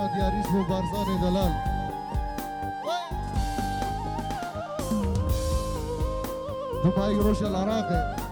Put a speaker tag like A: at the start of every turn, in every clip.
A: جان دیاریش بو بارزان دلال دبي روش العراقي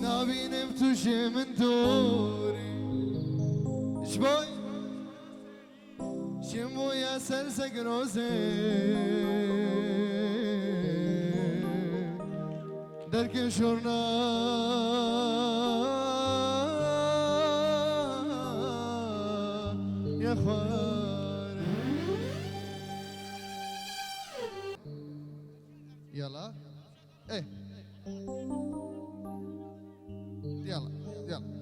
B: نبینم تو من دوری
A: شبوي شمو يا سلسك روزي درك شورنا يا خواري يلا ايه يلا يلا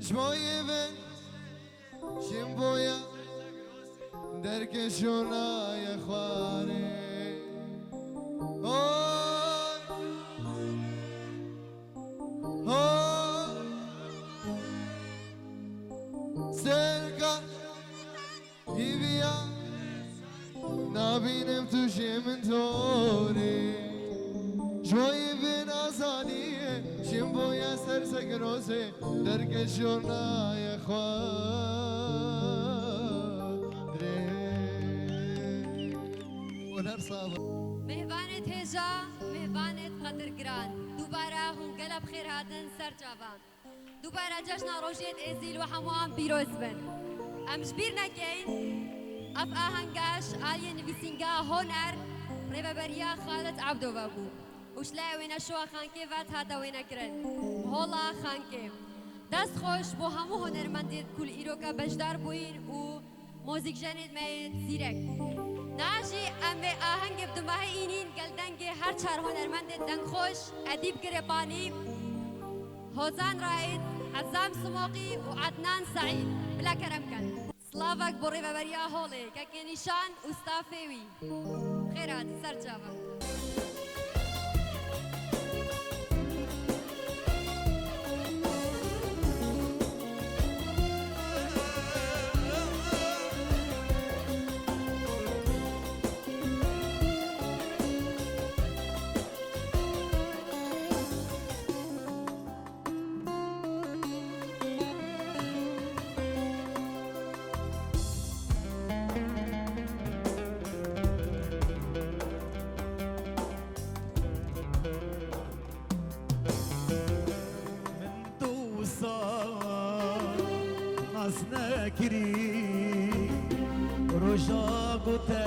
A: شموية بنت شمبويا درك شونا يا خواري سرقة يبيا نابينم توشي من توري شوي بين أزانية شمبو يا سرسك روسي درك شورنا يا خواري ونهر صابر
B: مهبانت هجا مهبانت قدر گران دوباره هم قلب خیر هاتن سر جوان دوباره جشن روژیت ازیل و هموان پیروز بن ام جبیر نکین اف آهنگاش آلی نویسینگا هنر ریببریا خالد عبدو بابو وشلا وینا شوا خانکی وات هاتا وینا کرن هولا خانکی دست خوش بو همو هنرمندید کل ایروکا بجدار بوین و موزیک جنید مید زیرک ناجی ام به آهنگ بدماه اینین گلدنگ هر چهار هنرمند دنگ خوش ادیب گربانی هوزان رائد عزام سموقی و عدنان سعید بلا کرم کن سلافک بوری و بریا هولی که نشان استافیوی خیرات سر جاوا
C: رجا قتا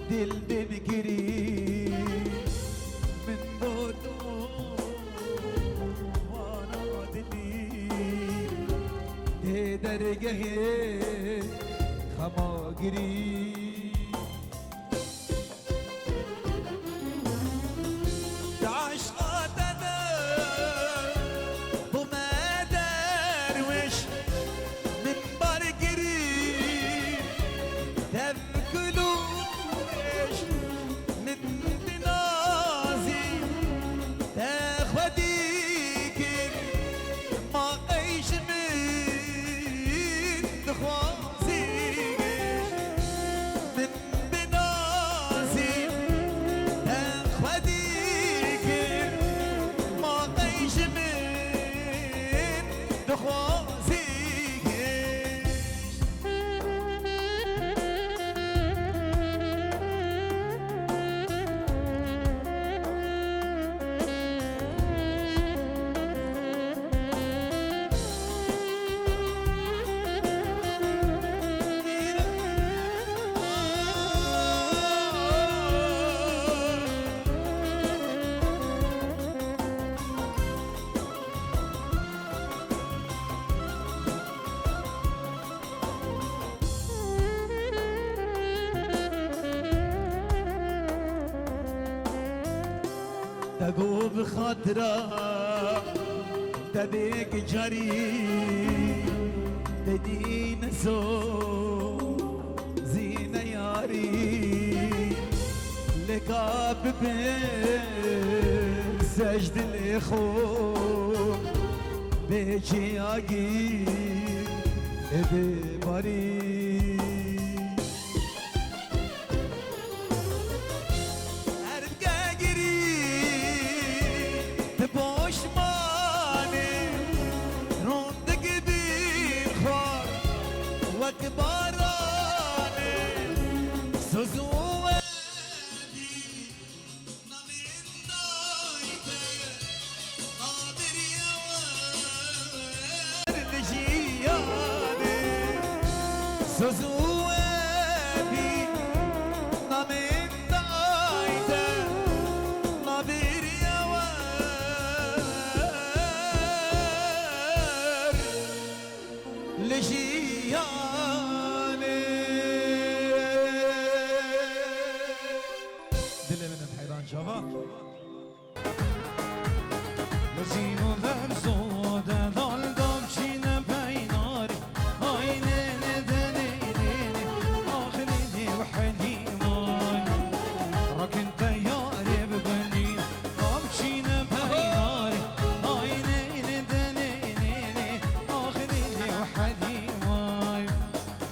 C: دل دنكري من بودو وانا دني دي درجه خماغري تقو بخاطرة تبيك جري تدين سو زينة ياري لكاب بين سجد الإخو بيجي أجي بباري شباب لزينو ذم صودا ضل دمشينا بيناري هايني ندنيني آخريني وحدي ماي ركن تياري ببني دمشينا بيناري هايني ندنيني آخريني وحدي ماي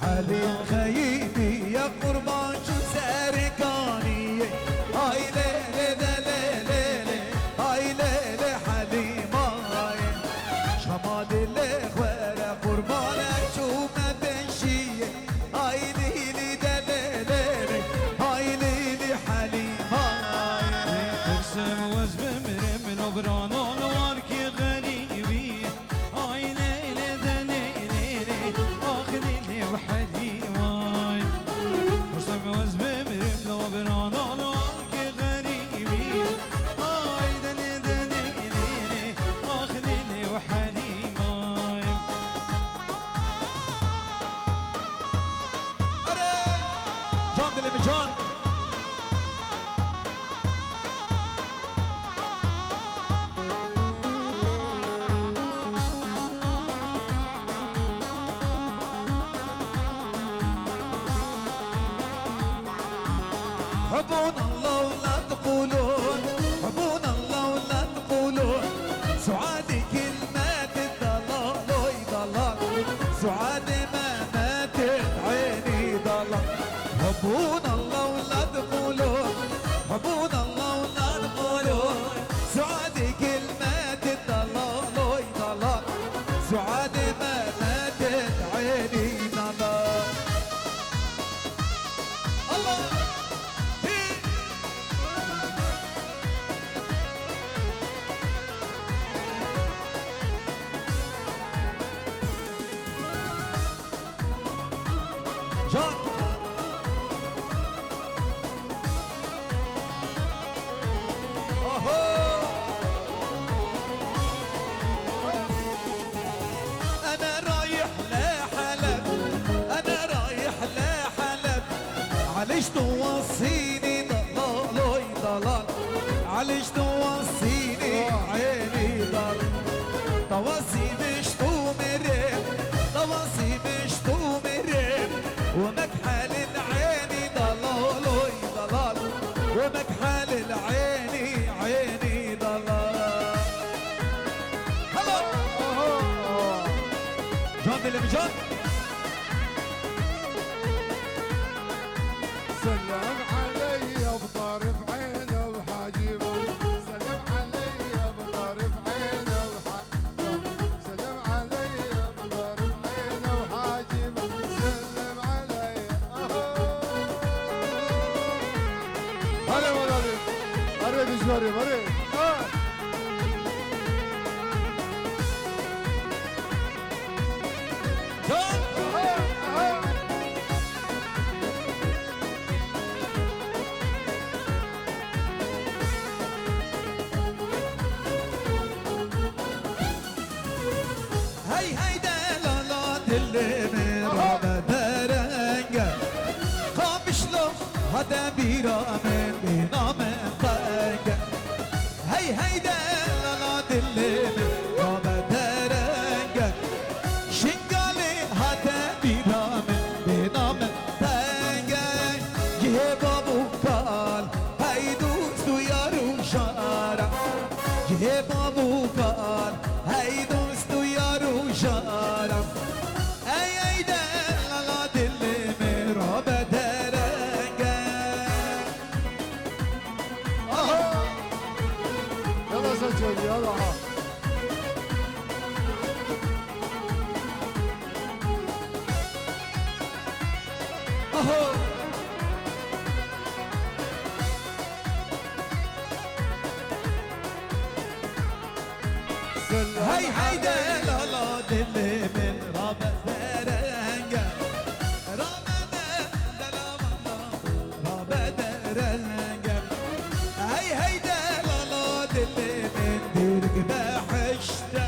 C: علي خيبي يا قربان شو سارقاني هاي ليلي دليلي هاي ليلي حليمة شمال الإخوة قربانك شو ما بنشي هاي ليلي دليلي هاي ليلي حليمة ترسم وزب مرم نبران الواركي غريبي هاي ليلي دليلي آخريني وحليمة ترسم وزب مرم نبران الواركي غريبي هاي دليلي آخريني وحليمة جان دلي بجان حبونا الله ولا تقولون حبونا الله ولا تقولون سعادي كلمات الضلال ضلال سعادي ما ماتت عيني ضلال حبونا الله ولا تقولون حبونا الله ولا تقولون سعادي كلمات الضلال ضلال سعادي ما ماتت عيني ضلال الله جان أنا رايح لحلب أنا رايح لحلب عليش توصيني ضلال ضلال عليش توصيني عيني ضلال توصي مش تمرم توصي مش تمرم ومكحل العيني ضلال ضلال ومكحل العيني عيني ضلال هلا جان اللي بجان
A: سلم علي بطرف عينه وحاجبه سلم علي بطرف عينه وحاجبه سلم علي بطرف عينه وحاجبه سلم علي هلا ولدي قرب شوي قرب
C: جان هاي هاي دلالات اللي مرابة درنجة قامش له هذا بيرا من بينا من طنجة هاي هاي دلالات اللي مرابة درنجة شنقالي هذا بيرا من بينا من طنجة جهب ابو قال هاي دوستو يا روشارة جهب ابو قال هاي دوستو يا روشارة اي اي دلالات اللي مرابة درنجة
A: يلا سجل يلا
C: اهو هاي هاي دلالات اللي من رابة درنجة رابة درنجة هاي هاي دلالات اللي من ديرك بحشتة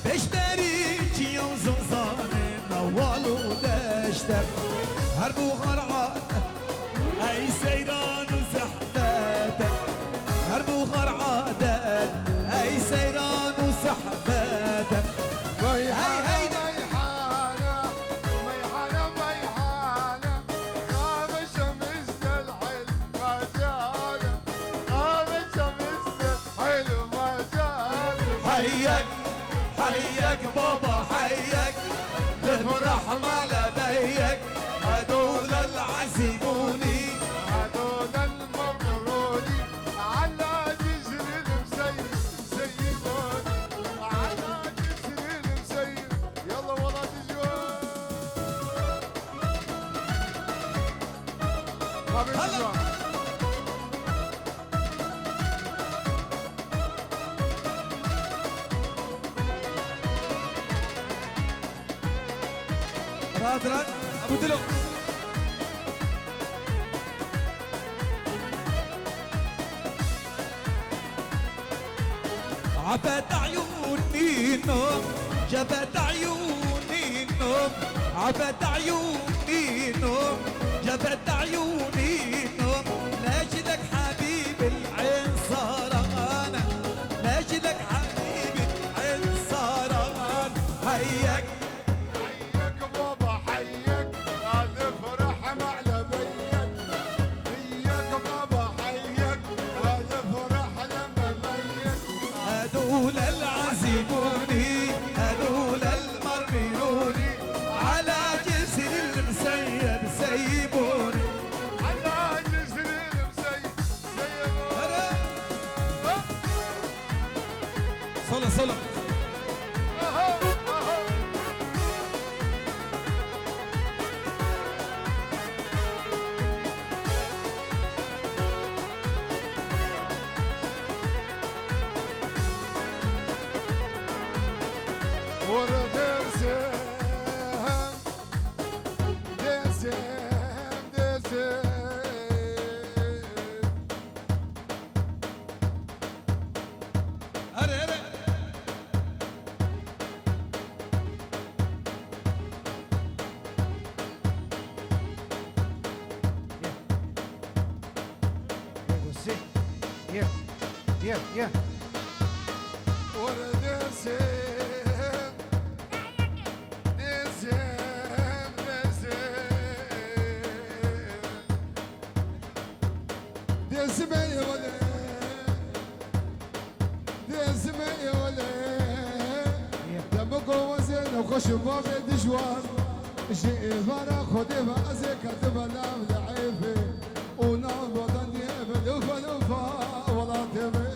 C: بشتريك يوم زوزاني نوال ودشتة هربو غرعات هاي سيران وزحمتك حيك حيك بابا حيك نفرح مع لبيك هدول العزيموني
A: هدول المبروني على جسر المسيب سيبوني على جسر المسيب يلا والله تجوان حبيبي تجوان
C: راد راد ابو دلو عبت عيوني النوم جبت عيوني النوم عبت عيوني النوم جبت عيوني النوم لاجلك حبيب العين سهران لاجلك حبيب العين سهران هيك
A: حيك بابا حيك نفرح مع لبيك حيك بابا حيك ونفرح لما بيك
C: هدول العزيموني هدول المرميوني على جسر المسيب سيبوني
A: على جسر المسيب سيبوني
C: صلى صلى
A: أهو أهو وردسم دسم دسم
C: هري هري
D: Yeah, yeah, yeah.
A: وردسم دسم دسم دسم يا ولد دسم يا ولد دمك وزين وخش باب دجوان شيء فرا خدي فازي كتب لام ضعيفه ونام وطني بلوفا لوفا ولا تبي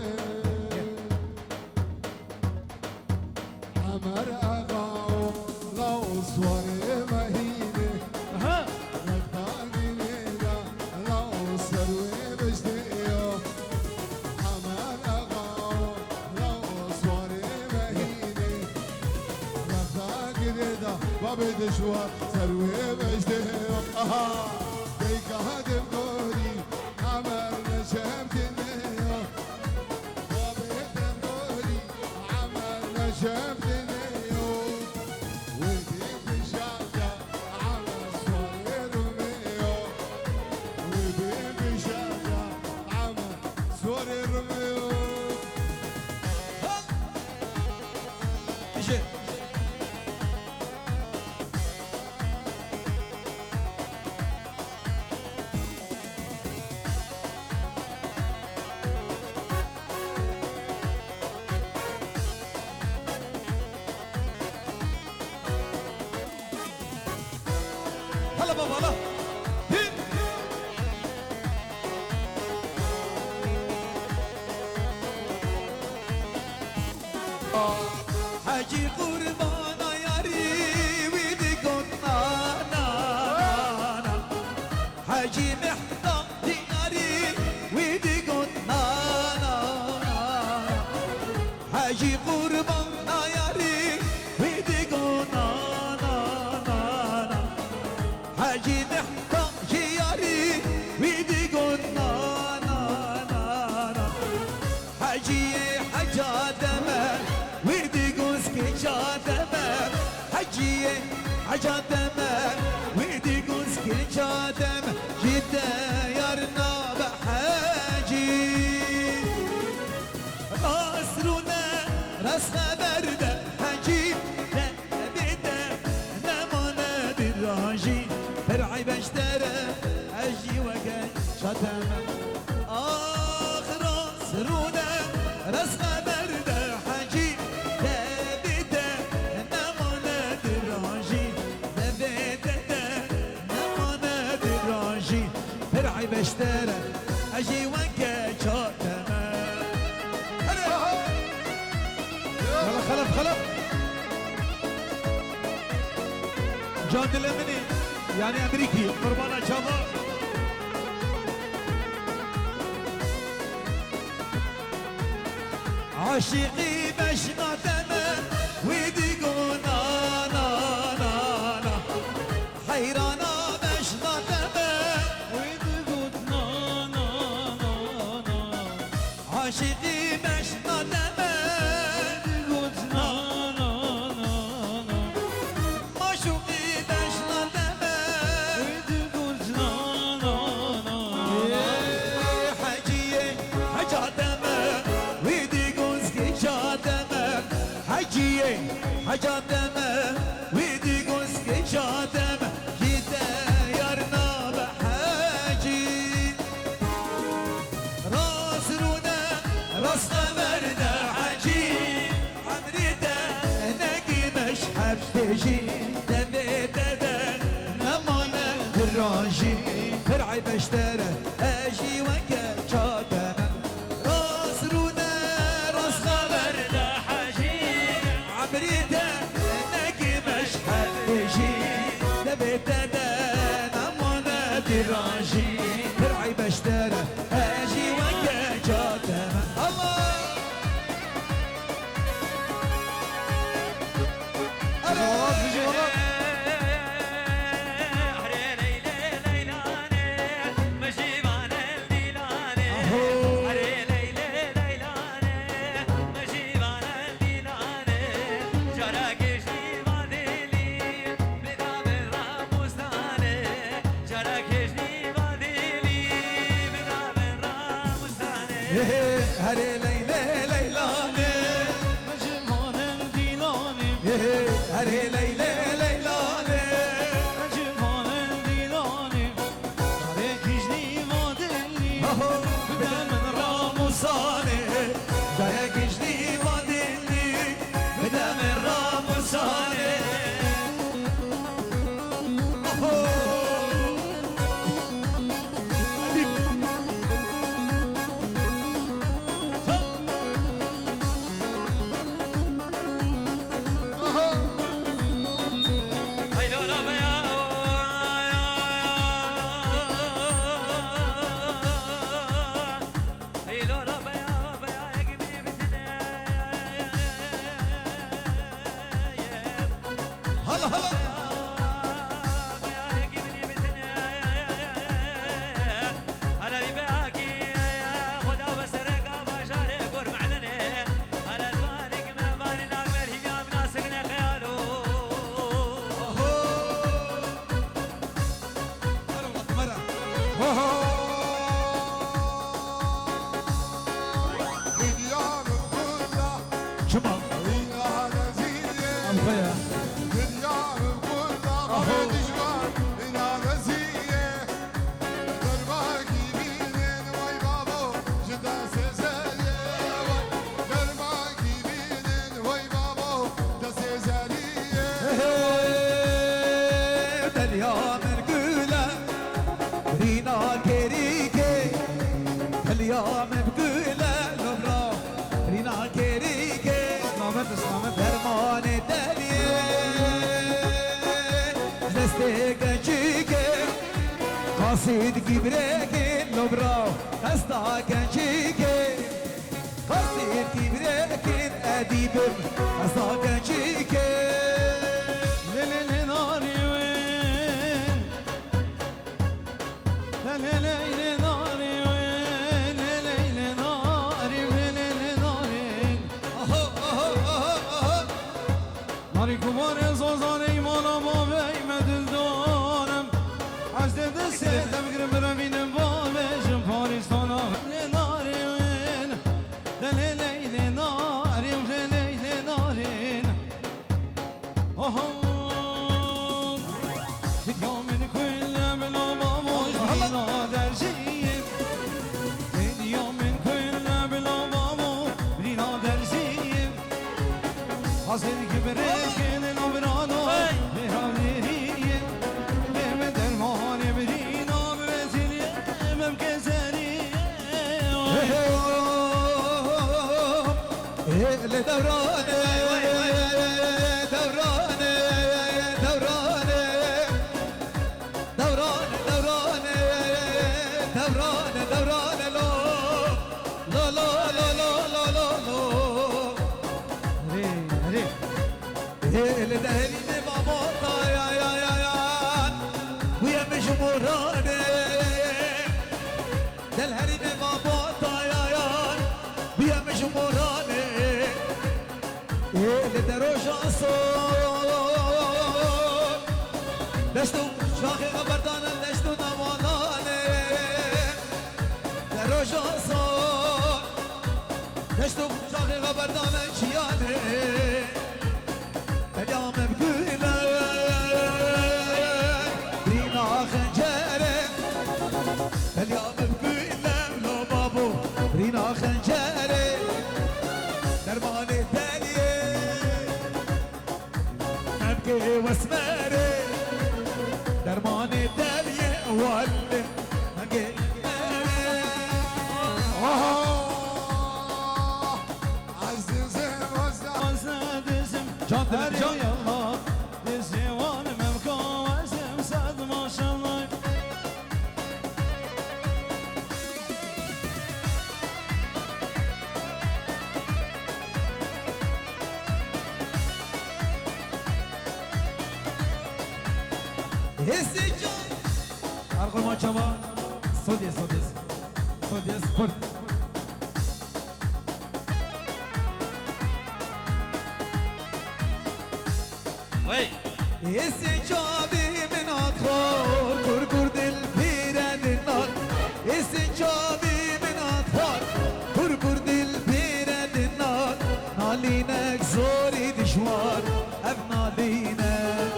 A: عمر أغاو لو صوري مهينة نقطاني ليلة لو صروي بجديو عمر أغاو لو صوري مهينة نقطاني ليلة بابي دشوا صروي بجديو ديك هادم قولي عمر نشمت النيو بابي دمولي عمر نشمت
C: اجي هلا بابا هلا هي. حاجي قربانا ياري ويدي قطنا حاجي محتاج ياري ويدي قطنا حاجي قربانا ياري ويدي قطنا حاجي محتاج ياري ويدي قطنا حاجي حاجة دمك ويدي قوسكي جادمك حاجي حاجة دمك ويدي قوسكي جادمك جدا يارنا بحاجي راسرونا راسنا بردة حاجي لا بدا نمونا بالراجي فرعي بشترى حاجي وقال شتمك آخر راسرونا راسنا بردة حاجي بشتره اجي وانك شاتمه يلا خلف جان دلمني يعني امريكي قربانه شباب عاشقي بشنا دمه ويدقون انا حيرانا بشنا دمه ويدقون انا عاشقي بشنا دمه ويدقون انا معشوقي بشنا دمه ويدقون انا حجيه حجا دمه ويدقون سكيشا حجيه حجا دمه ويدقون سكيشا دمه جيتا يارنا بحاجي راس رونا راس مرده حجي عمريته نقي مش حبتجي دبي دبي نمانا دراجي فرعي بشتره اجي وكا شاتمه راس رونا راس مرده حجي عمريته نقي مش حبتجي دبي دبي نمانا دراجي فرعي بشتره اجي وكا شاتمه الله هري ليلى ليلاني مجمعنا الديلاني هري ليلى ليلاني مجمعنا الديلاني عليك جدي ما دلني بدا من راموساني جايك جدي ما دلني بدا من راموساني اليوم بقوله نبرا رينا كريكي درمان دنيا دستك جيكي قصيد كبريكي نبرا قصدك جيكي قصيد كبريكي أديبم قصدك جيكي ليل ناري وين ليل ناري وين ليل ناري ليل ناري ناري كبار زوزاني مالا بابي مدل دارم عجد دسته بقرب برمين بابي جمهارستانا ليل ناري وين ليل ناري ليل ناري اليوم من كل بلا بابوش بلا درجين اليوم من كل بلا بابو بلا درجين حاصل كبريكين الأبرانو بهاوليرين بمدر ماني برينا بمثل ممكن
D: اللي دوراني دوراني دوراني دوراني دوراني دوراني دوراني لا لا لا لا لا لا لا اللي دهليني بابوطا يا ويا مجموراني دلهليني بابوطا يا ويا مجموراني اللي دروش عصور لشتو شاخي غبردانا لشتو نوالاني دروش عصور لشتو شاخي غبردانا شياني اليوم بقولك رينا خنجري اليوم بقولك لو بابو رينا خنجري درماني تالي ابكي واسمري درماني تالي ولي ابكي
A: عزيزي
C: دزم جان جان يلا دزيوان مبكى وزم صد ما شاء الله
D: هسي جان
C: ارقل ما شباب صدي صدي صدي سبورت وي
D: استجابي من أطفال كركر دل بيرن النار استجابي من أطفال كركر دل بيرن النار نالينك زوري دشوار أبنالينك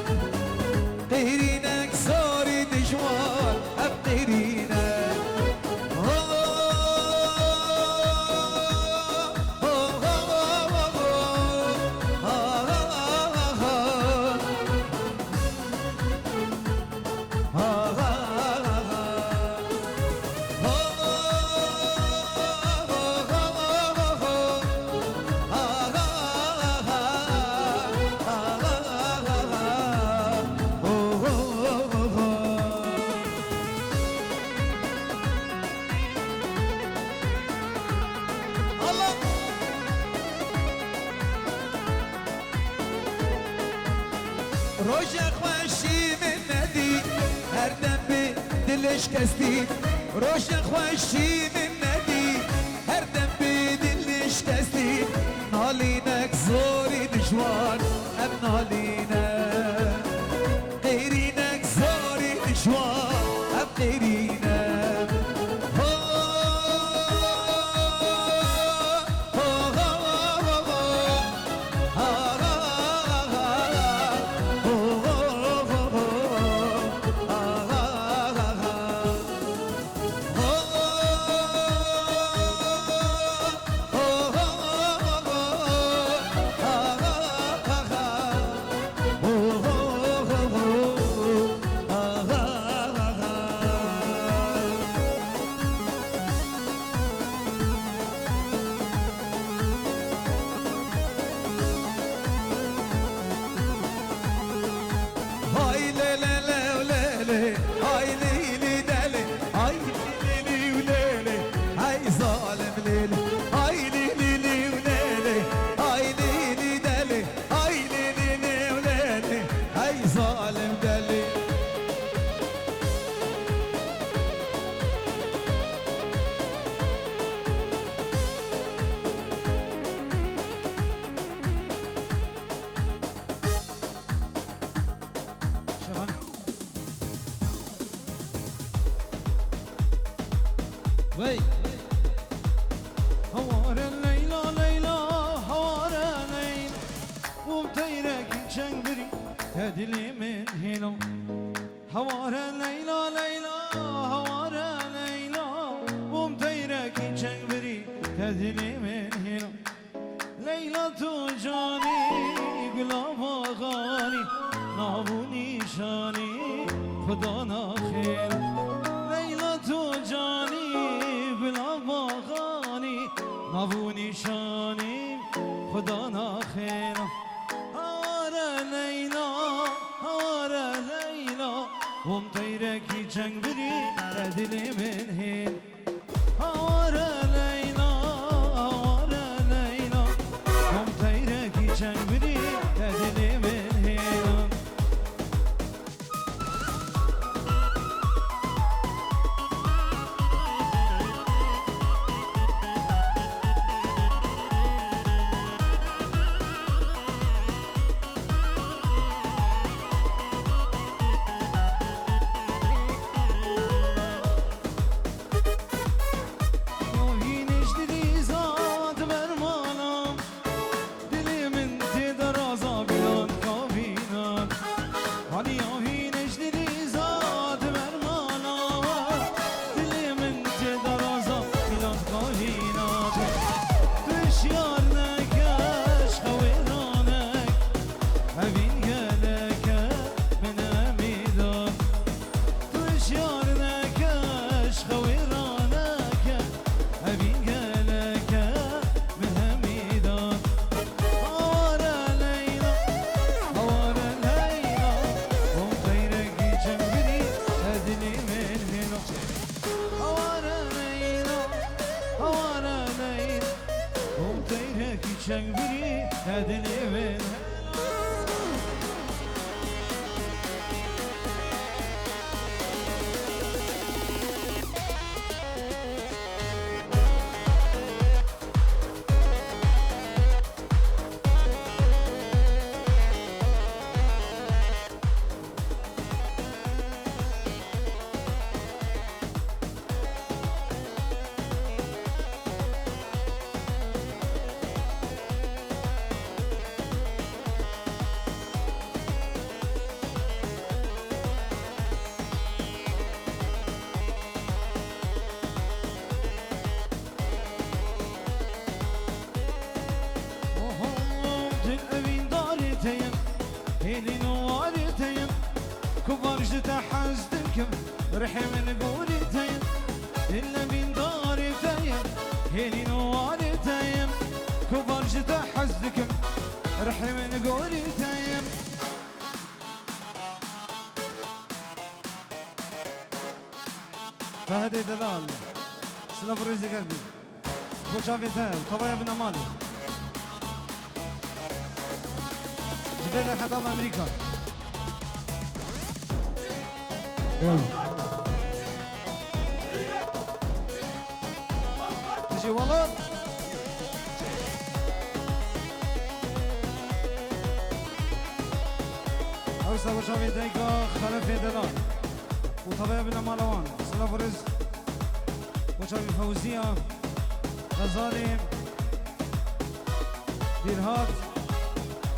D: غيرينك زوري دشوار أبغيرينك روشك خوشی من ندی هر دم به دلش کستی روشک خوشی من ندی هر دم به دلش کستی نالینک زوری دشوار اب نالینک غیرینک زوری دشوار اب غیرینک
C: وي هوار الليلة ليلى هوار الليل وبطيرك شنقري تدلي من هنا هوار الليلة ليلى هوار الليلى وبطيرك شنقري تدلي من هنا ليلى تجاني قلب غالي نابوني شاني خدانا خير ليلى تجاني بلا باغا نابو نشانی خدا نخیرا هواره لیلا هواره لیلا هم تیرکی چنگ بری دلی من هین هواره لیلا هواره لیلا هم تیرکی چنگ بری دلی من هین چنگ بری دلی من هيلي نوارتين كبار جتا حزدكم رحي من قولتين إلا من دارتين هيلي نوارتين كبار جتا حزدكم رحي من قولتين فهدي دلال سلاف رزق قلبي بوشافي تايل طبعا ابن مالي جبال خطاب أمريكا تجي والله أرسل وشافي دايكا خلف دلال وطبيعي بن مالوان سلاف رزق وشافي فوزية غزالي ديرهات